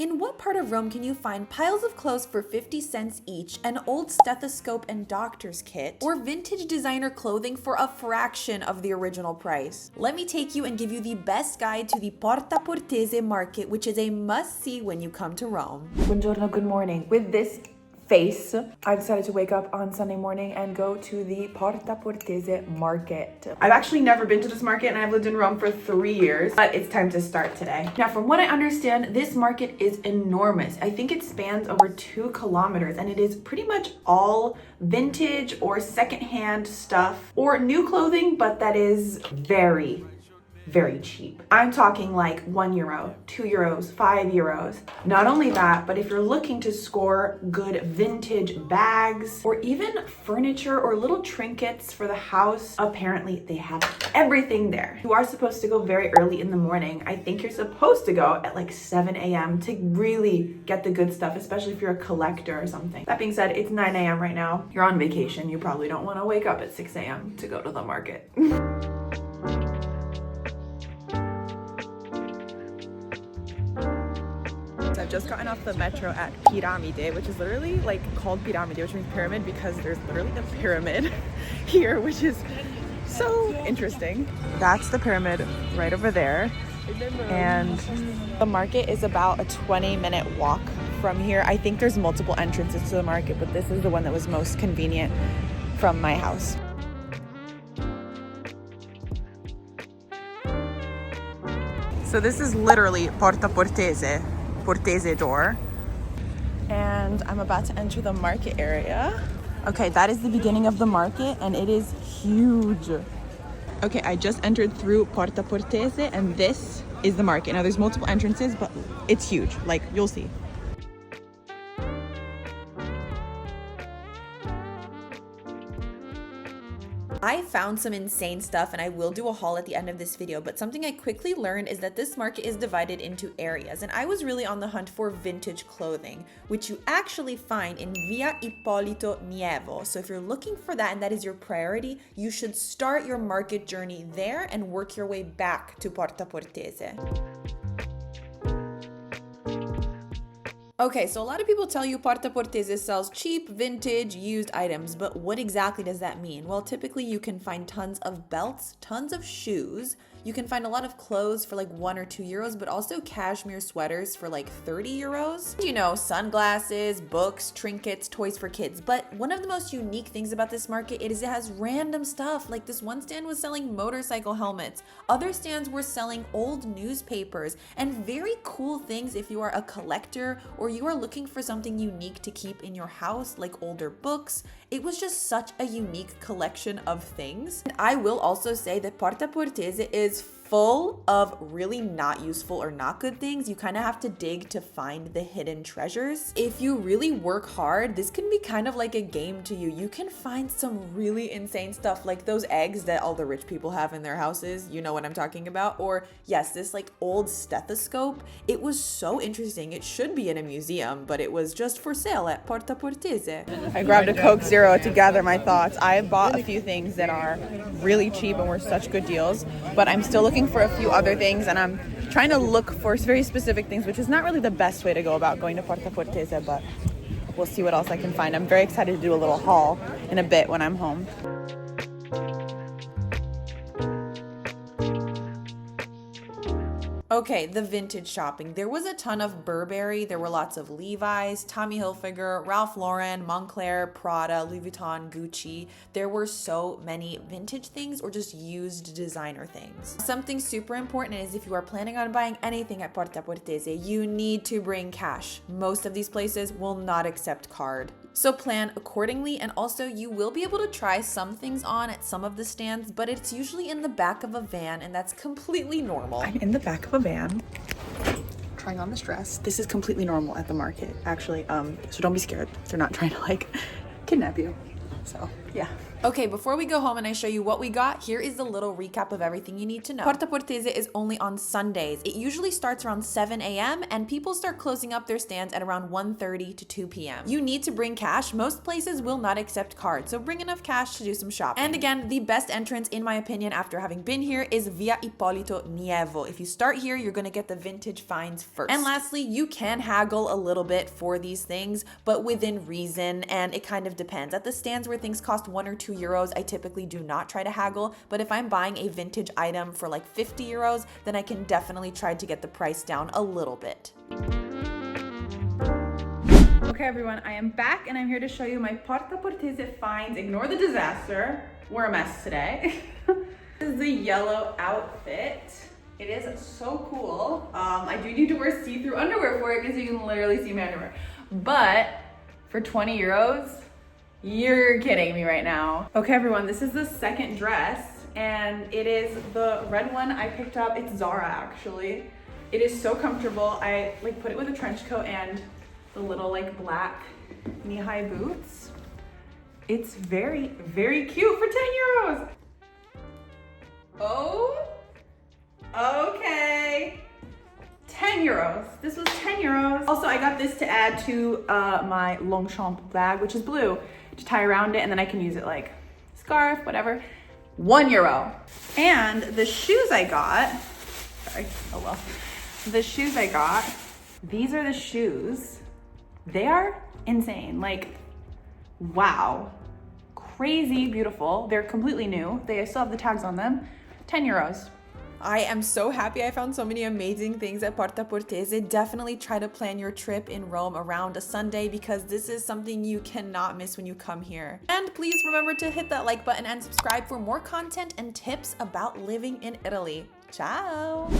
In what part of Rome can you find piles of clothes for 50 cents each, an old stethoscope and doctor's kit, or vintage designer clothing for a fraction of the original price? Let me take you and give you the best guide to the Porta Portese market, which is a must-see when you come to Rome. Buongiorno, good morning. With this face, I decided to wake up on Sunday morning and go to the Porta Portese market. I've actually never been to this market and I've lived in Rome for 3 years, but it's time to start today. Now, from what I understand, this market is enormous. I think it spans over 2 kilometers and it is pretty much all vintage or secondhand stuff or new clothing, but that is very cheap. I'm talking like €1, €2, €5. Not only that, but if you're looking to score good vintage bags or even furniture or little trinkets for the house, apparently they have everything there. You are supposed to go very early in the morning. I think you're supposed to go at like 7 a.m. to really get the good stuff, especially if you're a collector or something. That being said, it's 9 a.m. right now. You're on vacation. You probably don't want to wake up at 6 a.m. to go to the market. I've just gotten off the metro at Piramide, which is literally like called Piramide, which means pyramid, because there's literally a pyramid here, which is so interesting. That's the pyramid right over there. And the market is about a 20-minute walk from here. I think there's multiple entrances to the market, but this is the one that was most convenient from my house. So this is literally Porta Portese door, and I'm about to enter the market area. Okay, that is the beginning of the market and it is huge. Okay, I just entered through Porta Portese and this is the market. Now there's multiple entrances, but it's huge, like you'll see. I found some insane stuff and I will do a haul at the end of this video, but something I quickly learned is that this market is divided into areas, and I was really on the hunt for vintage clothing, which you actually find in Via Ippolito Nievo. So if you're looking for that and that is your priority, you should start your market journey there and work your way back to Porta Portese. Okay, so a lot of people tell you Porta Portese sells cheap, vintage, used items, but what exactly does that mean? Well, typically you can find tons of belts, tons of shoes. You can find a lot of clothes for like €1 or €2, but also cashmere sweaters for like €30. You know, sunglasses, books, trinkets, toys for kids. But one of the most unique things about this market is it has random stuff. Like this one stand was selling motorcycle helmets. Other stands were selling old newspapers and very cool things if you are a collector or you are looking for something unique to keep in your house, like older books. It was just such a unique collection of things. And I will also say that Porta Portese is full of really not useful or not good things. You kind of have to dig to find the hidden treasures. If you really work hard, this can be kind of like a game to you. You can find some really insane stuff, like those eggs that all the rich people have in their houses. You know what I'm talking about? Or yes, this like old stethoscope. It was so interesting. It should be in a museum, but it was just for sale at Porta Portese. I grabbed a Coke Zero to gather my thoughts. I bought a few things that are really cheap and were such good deals, but I'm still looking for a few other things, and I'm trying to look for very specific things, which is not really the best way to go about going to Porta Portese, but we'll see what else I can find. I'm very excited to do a little haul in a bit when I'm home. Okay, the vintage shopping. There was a ton of Burberry. There were lots of Levi's, Tommy Hilfiger, Ralph Lauren, Moncler, Prada, Louis Vuitton, Gucci. There were so many vintage things or just used designer things. Something super important is if you are planning on buying anything at Porta Portese, you need to bring cash. Most of these places will not accept card. So plan accordingly, and also you will be able to try some things on at some of the stands, but it's usually in the back of a van, and that's completely normal. I'm in the back of a van trying on this dress. This is completely normal at the market, actually, so don't be scared. They're not trying to like kidnap you. So yeah. Okay, before we go home and I show you what we got, here is the little recap of everything you need to know. Porta Portese is only on Sundays. It usually starts around 7 a.m. and people start closing up their stands at around 1:30 to 2 p.m. You need to bring cash. Most places will not accept cards, so bring enough cash to do some shopping. And again, the best entrance, in my opinion, after having been here, is Via Ippolito Nievo. If you start here, you're gonna get the vintage finds first. And lastly, you can haggle a little bit for these things, but within reason, and it kind of depends. At the stands where things cost 1 or 2 euros, I typically do not try to haggle, but if I'm buying a vintage item for like 50 euros, then I can definitely try to get the price down a little bit. Okay everyone, I am back and I'm here to show you my Porta Portese finds. Ignore the disaster. We're a mess today. This is the yellow outfit. It is so cool. I do need to wear see-through underwear for it because you can literally see my underwear. But for 20 euros, you're kidding me right now. Okay everyone, this is the second dress and it is the red one I picked up. It's Zara actually. It is so comfortable. I like put it with a trench coat and the little like black knee-high boots. It's very, very cute for 10 euros. Oh, okay. 10 euros. This was 10 euros. Also, I got this to add to my Longchamp bag, which is blue, to tie around it, and then I can use it like scarf, whatever. 1 euro. And the shoes I got, sorry, oh well. The shoes I got, these are the shoes. They are insane. Like, wow. Crazy beautiful. They're completely new. They still have the tags on them. 10 euros. I am so happy I found so many amazing things at Porta Portese. Definitely try to plan your trip in Rome around a Sunday because this is something you cannot miss when you come here. And please remember to hit that like button and subscribe for more content and tips about living in Italy. Ciao!